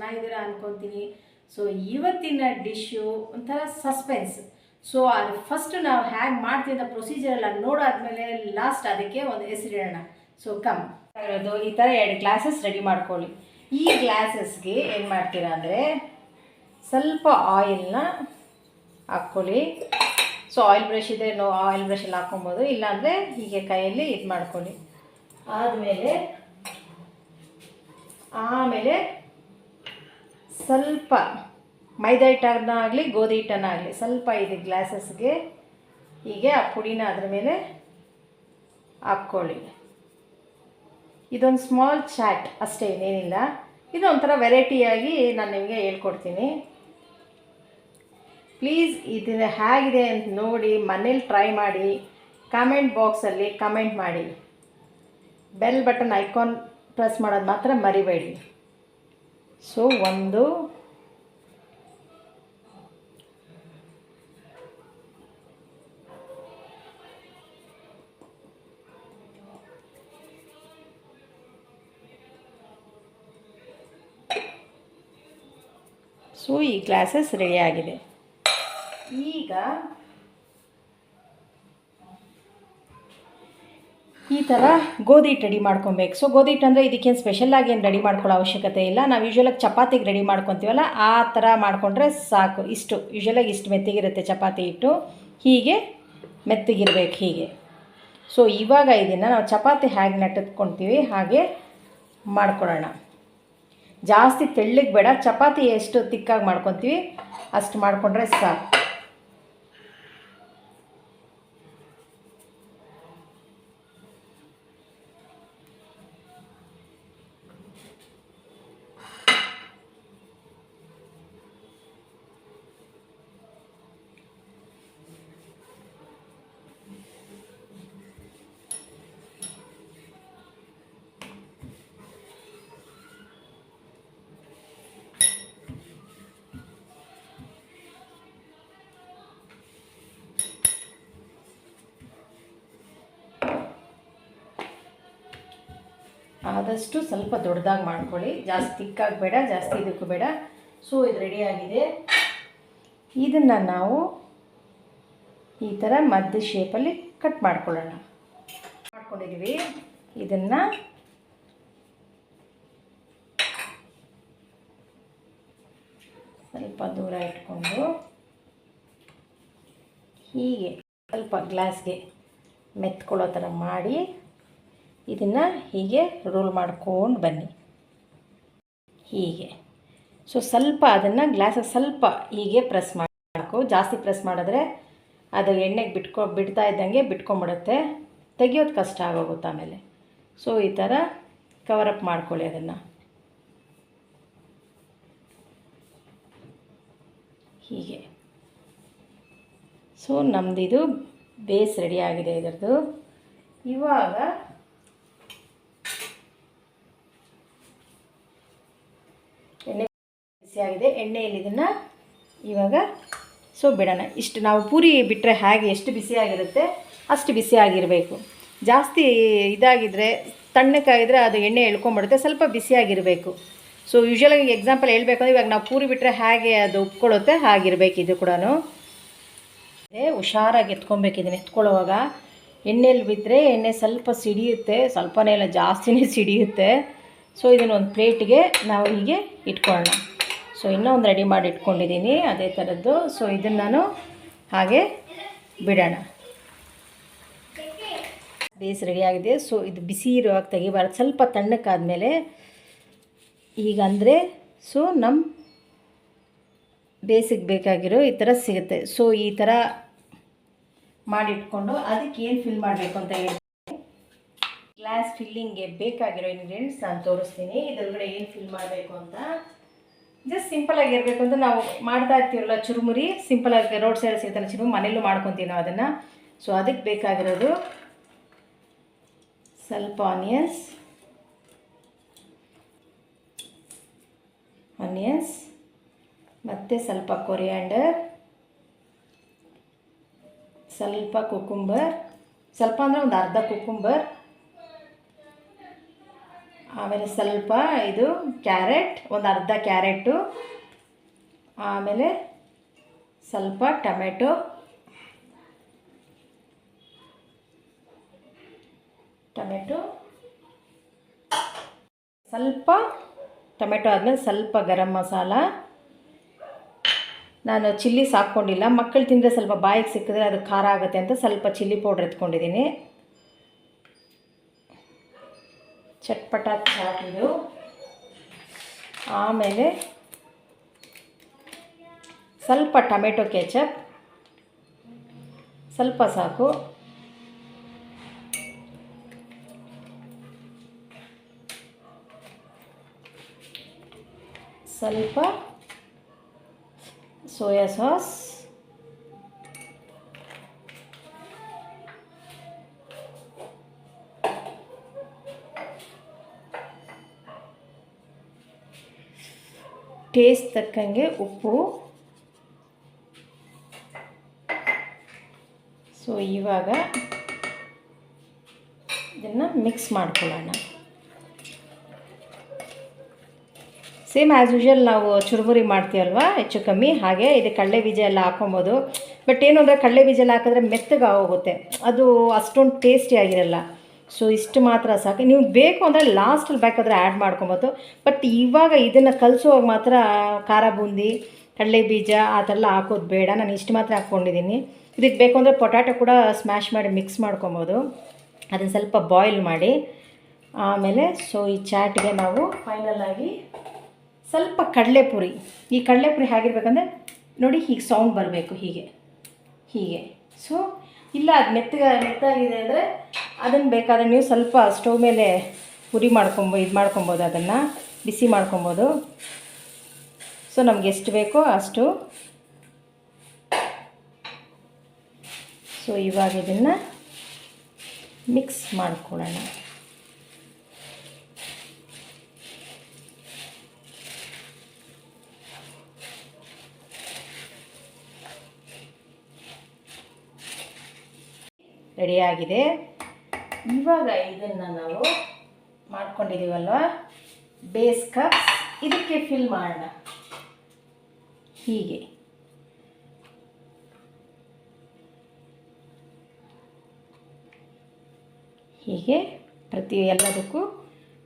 ಚೆನ್ನಾಗಿದ್ದೀರಾ ಅಂದ್ಕೊತೀನಿ. ಸೊ ಇವತ್ತಿನ ಡಿಶ್ಶು ಒಂಥರ ಸಸ್ಪೆನ್ಸ್. ಸೊ ಅದು ಫಸ್ಟ್ ನಾವು ಹೇಗೆ ಮಾಡ್ತೀವಿ ಅಂತ ಪ್ರೊಸೀಜರ್ ಎಲ್ಲ ನೋಡಾದ್ಮೇಲೆ ಲಾಸ್ಟ್ ಅದಕ್ಕೆ ಒಂದು ಹೆಸರಿಡೋಣ. ಸೊ ಕಮ್ ಇರೋದು ಈ ಥರ 2 ಗ್ಲಾಸಸ್ ರೆಡಿ ಮಾಡ್ಕೊಳ್ಳಿ. ಈ ಗ್ಲಾಸಸ್ಗೆ ಏನು ಮಾಡ್ತೀರಾ ಅಂದರೆ ಸ್ವಲ್ಪ ಆಯಿಲ್ನ ಹಾಕ್ಕೊಳ್ಳಿ. ಸೊ ಆಯಿಲ್ ಬ್ರಷ್ ಇದೆ, ಆಯಿಲ್ ಬ್ರಷಲ್ಲಿ ಹಾಕ್ಕೊಬೋದು, ಇಲ್ಲಾಂದರೆ ಹೀಗೆ ಕೈಯಲ್ಲಿ ಇದು ಮಾಡ್ಕೊಳ್ಳಿ. ಆಮೇಲೆ ಸ್ವಲ್ಪ ಮೈದಾ ಹಿಟ್ಟನ್ನಾಗಲಿ ಗೋಧಿ ಹಿಟ್ಟನ್ನಾಗಲಿ ಸ್ವಲ್ಪ ಇದು ಗ್ಲಾಸಸ್ಗೆ ಹೀಗೆ ಆ ಪುಡಿನ ಅದ್ರ ಮೇಲೆ ಹಾಕ್ಕೊಳ್ಳಿ. ಇದೊಂದು ಸ್ಮಾಲ್ ಚಾಟ್ ಅಷ್ಟೇ, ಇನ್ನೇನಿಲ್ಲ. ಇದು ಒಂಥರ ವೆರೈಟಿಯಾಗಿ ನಾನು ನಿಮಗೆ ಹೇಳ್ಕೊಡ್ತೀನಿ. ಪ್ಲೀಸ್ ಇದನ್ನು ಹೇಗಿದೆ ಅಂತ ನೋಡಿ ಮನೇಲಿ ಟ್ರೈ ಮಾಡಿ, ಕಾಮೆಂಟ್ ಬಾಕ್ಸಲ್ಲಿ ಕಮೆಂಟ್ ಮಾಡಿ. ಬೆಲ್ ಬಟನ್ ಐಕಾನ್ ಪ್ರೆಸ್ ಮಾಡೋದು ಮಾತ್ರ ಮರಿಬೇಡಿ. ಸೊ ಈ ಗ್ಲಾಸಸ್ ರೆಡಿಯಾಗಿದೆ. ಈಗ ಈ ಥರ ಗೋಧಿ ಹಿಟ್ಟು ರೆಡಿ ಮಾಡ್ಕೊಬೇಕು. ಸೊ ಗೋಧಿ ಹಿಟ್ಟು ಅಂದರೆ ಇದಕ್ಕೇನು ಸ್ಪೆಷಲಾಗಿ ಏನು ರೆಡಿ ಮಾಡ್ಕೊಳ್ಳೋ ಅವಶ್ಯಕತೆ ಇಲ್ಲ. ನಾವು ಯೂಶ್ವಲಾಗಿ ಚಪಾತಿಗೆ ರೆಡಿ ಮಾಡ್ಕೊತೀವಲ್ಲ ಆ ಥರ ಮಾಡಿಕೊಂಡ್ರೆ ಸಾಕು. ಯೂಶ್ವಲಾಗಿ ಇಷ್ಟು ಮೆತ್ತಗಿರುತ್ತೆ ಚಪಾತಿ ಹಿಟ್ಟು, ಹೀಗೆ ಮೆತ್ತಗಿರ್ಬೇಕು ಹೀಗೆ. ಸೊ ಇವಾಗ ಇದನ್ನು ನಾವು ಚಪಾತಿ ಹೇಗೆ ಲಟ್ಟಿಸ್ಕೊಳ್ತೀವಿ ಹಾಗೆ ಮಾಡ್ಕೊಳ್ಳೋಣ. ಜಾಸ್ತಿ ತೆಳ್ಳಗೆ ಬೇಡ, ಚಪಾತಿ ಎಷ್ಟು ತಿಕ್ಕಾಗಿ ಮಾಡ್ಕೊತೀವಿ ಅಷ್ಟು ಮಾಡಿಕೊಂಡ್ರೆ ಸಾಕು. ಆದಷ್ಟು ಸ್ವಲ್ಪ ದೊಡ್ಡದಾಗಿ ಮಾಡ್ಕೊಳ್ಳಿ, ಜಾಸ್ತಿ ತಿಕ್ಕಾಗಿ ಬೇಡ, ಜಾಸ್ತಿ ಇದಕ್ಕೂ ಬೇಡ. ಸೊ ಇದು ರೆಡಿಯಾಗಿದೆ. ಇದನ್ನು ನಾವು ಈ ಥರ ಮಧ್ಯ ಶೇಪಲ್ಲಿ ಕಟ್ ಮಾಡ್ಕೊಂಡಿದ್ದೀವಿ. ಇದನ್ನು ಸ್ವಲ್ಪ ದೂರ ಇಟ್ಕೊಂಡು ಹೀಗೆ ಸ್ವಲ್ಪ ಗ್ಲಾಸ್ಗೆ ಮೆತ್ಕೊಳ್ಳೋ ಥರ ಮಾಡಿ ಇದನ್ನು ಹೀಗೆ ರೋಲ್ ಮಾಡ್ಕೊಂಡು ಬನ್ನಿ ಹೀಗೆ. ಸೊ ಸ್ವಲ್ಪ ಅದನ್ನು ಗ್ಲಾಸಿಗೆ ಸ್ವಲ್ಪ ಹೀಗೆ ಪ್ರೆಸ್ ಮಾಡಬೇಕು. ಜಾಸ್ತಿ ಪ್ರೆಸ್ ಮಾಡಿದ್ರೆ ಅದು ಎಣ್ಣೆಗೆ ಬಿಡ್ತಾ ಇದ್ದಂಗೆ ಬಿಟ್ಕೊಂಡ್ಬಿಡುತ್ತೆ, ತೆಗಿಯೋದು ಕಷ್ಟ ಆಗೋಗುತ್ತೆ ಆಮೇಲೆ. ಸೊ ಈ ಥರ ಕವರಪ್ ಮಾಡ್ಕೊಳ್ಳಿ ಅದನ್ನು ಹೀಗೆ. ಸೊ ನಮ್ಮದಿದು ಬೇಸ್ ರೆಡಿಯಾಗಿದೆ ಇದರದ್ದು. ಇವಾಗ ಆಗಿದೆ ಎಣ್ಣೆಯಲ್ಲಿ ಇದನ್ನು ಇವಾಗ ಬಿಡೋಣ. ಇಷ್ಟು ನಾವು ಪೂರಿ ಬಿಟ್ಟರೆ ಹೇಗೆ ಎಷ್ಟು ಬಿಸಿಯಾಗಿರುತ್ತೆ ಅಷ್ಟು ಬಿಸಿಯಾಗಿರಬೇಕು. ಜಾಸ್ತಿ ಇದಾಗಿದ್ದರೆ ತಣ್ಣಕ್ಕಾಗಿದ್ದರೆ ಅದು ಎಣ್ಣೆ ಎಳ್ಕೊಂಬಿಡುತ್ತೆ, ಸ್ವಲ್ಪ ಬಿಸಿಯಾಗಿರಬೇಕು. ಸೊ ಯೂಶ್ವಲಾಗಿ ಎಕ್ಸಾಂಪಲ್ ಹೇಳ್ಬೇಕಂದ್ರೆ ಇವಾಗ ನಾವು ಪೂರಿ ಬಿಟ್ಟರೆ ಹೇಗೆ ಅದು ಉಪ್ಕೊಳ್ಳುತ್ತೆ ಹಾಗಿರಬೇಕು. ಇದು ಕೂಡ ಹುಷಾರಾಗಿ ಎತ್ಕೊಬೇಕು. ಇದನ್ನು ಎತ್ಕೊಳ್ಳುವಾಗ ಎಣ್ಣೆಯಲ್ಲಿ ಬಿದ್ದರೆ ಎಣ್ಣೆ ಸ್ವಲ್ಪ ಸಿಡಿಯುತ್ತೆ, ಸ್ವಲ್ಪನೇ ಇಲ್ಲ ಜಾಸ್ತಿನೇ ಸಿಡಿಯುತ್ತೆ. ಸೊ ಇದನ್ನು ಒಂದು ಪ್ಲೇಟಿಗೆ ನಾವು ಹೀಗೆ ಇಟ್ಕೊಳ್ಳೋಣ. ಸೊ ಇನ್ನೊಂದು ರೆಡಿ ಮಾಡಿ ಇಟ್ಕೊಂಡಿದ್ದೀನಿ ಅದೇ ಥರದ್ದು. ಸೊ ಇದನ್ನು ನಾನು ಹಾಗೆ ಬಿಡೋಣ. ಬೇಸ್ ರೆಡಿಯಾಗಿದೆ. ಸೊ ಇದು ಬಿಸಿ ಇರುವಾಗ ತೆಗಿಬಾರ್ದು, ಸ್ವಲ್ಪ ತಣ್ಣಕ್ಕಾದಮೇಲೆ ಹೀಗಂದರೆ ಸೊ ನಮ್ಮ ಬೇಸಿಗೆ ಬೇಕಾಗಿರೋ ಈ ಥರ ಸಿಗುತ್ತೆ. ಸೊ ಈ ಥರ ಮಾಡಿಟ್ಕೊಂಡು ಅದಕ್ಕೆ ಏನು ಫಿಲ್ ಮಾಡಬೇಕು ಅಂತ ಹೇಳಿ ಗ್ಲಾಸ್ ಫಿಲ್ಲಿಂಗ್ಗೆ ಬೇಕಾಗಿರೋ ಇಂಗ್ರೀಡಿಯೆಂಟ್ಸ್ ನಾನು ತೋರಿಸ್ತೀನಿ. ಇದರೊಳಗಡೆ ಏನು ಫಿಲ್ ಮಾಡಬೇಕು ಅಂತ. ಜಸ್ಟ್ ಸಿಂಪಲಾಗಿರಬೇಕು ಅಂತ ನಾವು ಮಾಡ್ತಾ ಇರ್ತೀವಲ್ಲ ಚುರುಮುರಿ, ಸಿಂಪಲಾಗಿ ರೋಡ್ ಸೈಡ್ ಸಿಗ್ತಾನೆ ಚುರುಮುರಿ, ಮನೇಲೂ ಮಾಡ್ಕೊತೀವಿ ನಾವು ಅದನ್ನು. ಸೊ ಅದಕ್ಕೆ ಬೇಕಾಗಿರೋದು ಸ್ವಲ್ಪ ಆನಿಯನ್ಸ್ ಮತ್ತು ಸ್ವಲ್ಪ ಕೊರಿಯಾಂಡರ್, ಸ್ವಲ್ಪ ಕುಕುಂಬರ್, ಸ್ವಲ್ಪ ಅಂದರೆ ಒಂದು ಅರ್ಧ ಕುಕುಂಬರ್, ಆಮೇಲೆ ಸ್ವಲ್ಪ ಇದು ಕ್ಯಾರೆಟ್, ಒಂದು ಅರ್ಧ ಕ್ಯಾರೆಟು, ಆಮೇಲೆ ಸ್ವಲ್ಪ ಟೊಮೆಟೊ, ಸ್ವಲ್ಪ ಟೊಮೆಟೊ ಆದಮೇಲೆ ಸ್ವಲ್ಪ ಗರಂ ಮಸಾಲ. ನಾನು ಚಿಲ್ಲಿ ಹಾಕ್ಕೊಂಡಿಲ್ಲ, ಮಕ್ಕಳು ತಿಂದರೆ ಸ್ವಲ್ಪ ಬಾಯಿಗೆ ಸಿಕ್ಕಿದ್ರೆ ಅದು ಖಾರ ಆಗುತ್ತೆ ಅಂತ ಸ್ವಲ್ಪ ಚಿಲ್ಲಿ ಪೌಡ್ರ್ ಎತ್ಕೊಂಡಿದ್ದೀನಿ. ಚಟ್ಪಟ ಚಾಟ್ ಇದು. ಆಮೇಲೆ ಸ್ವಲ್ಪ ಟೊಮೆಟೊ ಕೆಚಪ್, ಸ್ವಲ್ಪ ಸಾಕು. ಸ್ವಲ್ಪ ಸೋಯಾ ಸಾಸ್, ಟೇಸ್ಟ್ ತಕ್ಕಂಗೆ ಉಪ್ಪು. ಸೊ ಇವಾಗ ಇದನ್ನು ಮಿಕ್ಸ್ ಮಾಡ್ಕೊಳ್ಳೋಣ. ಸೇಮ್ ಆ್ಯಸ್ ಯೂಶುವಲ್ ನಾವು ಚುರುಮುರಿ ಮಾಡ್ತೀವಲ್ವ, ಹೆಚ್ಚು ಕಮ್ಮಿ ಹಾಗೆ ಇದು ಕಡಲೆ ಬೀಜ ಎಲ್ಲ ಹಾಕೊಬೋದು. ಬಟ್ ಏನು ಅಂದರೆ ಕಡಲೆ ಬೀಜ ಎಲ್ಲ ಹಾಕಿದ್ರೆ ಮೆತ್ತಗೆ ಹೋಗುತ್ತೆ, ಅದು ಅಷ್ಟೊಂದು ಟೇಸ್ಟಿಯಾಗಿರಲ್ಲ. ಸೊ ಇಷ್ಟು ಮಾತ್ರ ಸಾಕು. ನೀವು ಬೇಕು ಅಂದರೆ ಲಾಸ್ಟಲ್ಲಿ ಬೇಕಾದರೆ ಆ್ಯಡ್ ಮಾಡ್ಕೊಬೋದು. ಬಟ್ ಇವಾಗ ಇದನ್ನು ಕಲಿಸುವಾಗ ಮಾತ್ರ ಖಾರ ಬೂಂದಿ, ಕಡಲೆ ಬೀಜ ಆ ಥರ ಎಲ್ಲ ಹಾಕೋದು ಬೇಡ. ನಾನು ಇಷ್ಟು ಮಾತ್ರ ಹಾಕ್ಕೊಂಡಿದ್ದೀನಿ. ಇದಕ್ಕೆ ಬೇಕು ಅಂದರೆ ಪೊಟ್ಯಾಟೊ ಕೂಡ ಸ್ಮ್ಯಾಶ್ ಮಾಡಿ ಮಿಕ್ಸ್ ಮಾಡ್ಕೊಬೋದು. ಅದನ್ನು ಸ್ವಲ್ಪ ಬಾಯ್ಲ್ ಮಾಡಿ ಆಮೇಲೆ ಸೊ ಈ ಚಾಟ್ಗೆ ನಾವು ಫೈನಲಾಗಿ ಸ್ವಲ್ಪ ಕಡಲೆಪುರಿ. ಈ ಕಡಲೆಪುರಿ ಹೇಗಿರ್ಬೇಕಂದ್ರೆ ನೋಡಿ, ಹೀಗೆ ಸೌಂಡ್ ಬರಬೇಕು, ಹೀಗೆ. ಸೊ ಇಲ್ಲ ಅದು ಮೆತ್ತಗಿದೆ ಅಂದರೆ ಅದನ್ನು ಬೇಕಾದರೆ ನೀವು ಸ್ವಲ್ಪ ಸ್ಟವ್ ಮೇಲೆ ಪುರಿ ಮಾಡ್ಕೊಬೋದು, ಅದನ್ನು ಬಿಸಿ ಮಾಡ್ಕೊಬೋದು. ಸೊ ನಮ್ಗೆ ಎಷ್ಟು ಬೇಕೋ ಅಷ್ಟು. ಸೊ ಇವಾಗ ಇದನ್ನು ಮಿಕ್ಸ್ ಮಾಡ್ಕೊಳ್ಳೋಣ. ರೆಡಿಯಾಗಿದೆ. ಇವಾಗ ಇದನ್ನು ನಾವು ಮಾಡ್ಕೊಂಡಿದ್ದೀವಲ್ವ ಬೇಸ್ ಕಪ್ಸ್, ಇದಕ್ಕೆ ಫಿಲ್ ಮಾಡೋಣ. ಹೀಗೆ ಪ್ರತಿ ಎಲ್ಲದಕ್ಕೂ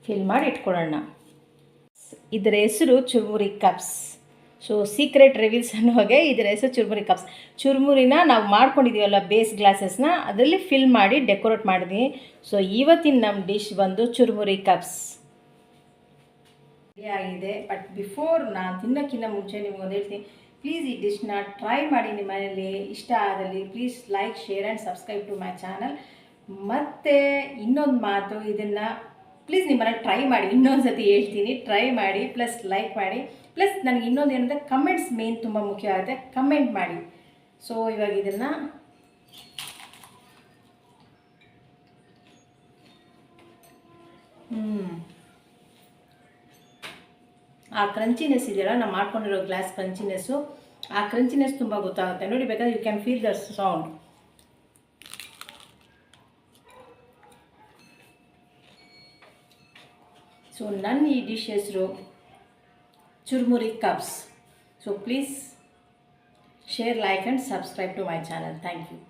ಫಿಲ್ ಮಾಡಿ ಇಟ್ಕೊಳ್ಳೋಣ. ಇದರ ಹೆಸರು churumuri cups. So secret reveals ಅನ್ನೋಗೆ ಇದರ ಹೆಸರು ಚುರುಮುರಿ ಕಪ್ಸ್. ಚುರುಮುರಿನ ನಾವು ಮಾಡ್ಕೊಂಡಿದ್ದೀವಲ್ಲ ಬೇಸ್ ಗ್ಲಾಸಸ್ನ, ಅದರಲ್ಲಿ ಫಿಲ್ ಮಾಡಿ ಡೆಕೋರೇಟ್ ಮಾಡಿದ್ವಿ. ಸೊ ಇವತ್ತಿನ ನಮ್ಮ ಡಿಶ್ ಬಂದು ಚುರುಮುರಿ ಕಪ್ಸ್ ಆಗಿದೆ. ಬಟ್ ಬಿಫೋರ್ ನಾನು ತಿನ್ನೋಕ್ಕಿಂತ ಮುಂಚೆ ನಿಮ್ಗೊಂದು ಹೇಳ್ತೀನಿ, ಪ್ಲೀಸ್ ಈ ಡಿಶ್ನ ಟ್ರೈ ಮಾಡಿ. ನಿಮ್ಮ ಮನೆಯಲ್ಲಿ ಇಷ್ಟ ಆದಲ್ಲಿ please like, share and subscribe to my channel. ಮತ್ತು ಇನ್ನೊಂದು ಮಾತು, ಇದನ್ನು ಪ್ಲೀಸ್ ನಿಮ್ಮ ಮನೇಲಿ ಟ್ರೈ ಮಾಡಿ. ಇನ್ನೊಂದು ಸತಿ ಹೇಳ್ತೀನಿ, ಟ್ರೈ ಮಾಡಿ, ಪ್ಲಸ್ ಲೈಕ್ ಮಾಡಿ. ಪ್ಲಸ್ ನನಗೆ ಇನ್ನೊಂದು ಏನಂದರೆ ಕಮೆಂಟ್ಸ್ ಮೇನ್ ತುಂಬ ಮುಖ್ಯ ಆಗುತ್ತೆ, ಕಮೆಂಟ್ ಮಾಡಿ. ಸೊ ಇವಾಗ ಇದನ್ನು ಆ ಕ್ರಂಚಿನೆಸ್ ಇದೆಯಲ್ಲ, ನಾವು ಮಾಡ್ಕೊಂಡಿರೋ ಗ್ಲಾಸ್ ಕ್ರಂಚಿನೆಸ್ಸು, ಆ ಕ್ರಂಚಿನೆಸ್ ತುಂಬ ಗೊತ್ತಾಗುತ್ತೆ ನೋಡಿ. ಬೇಕಾದ್ರೆ you can feel the sound. So ನನ್ನ ಈ ಡಿಶ್ ಹೆಸರು churumuri cups. So please share, like and subscribe to my channel. Thank you.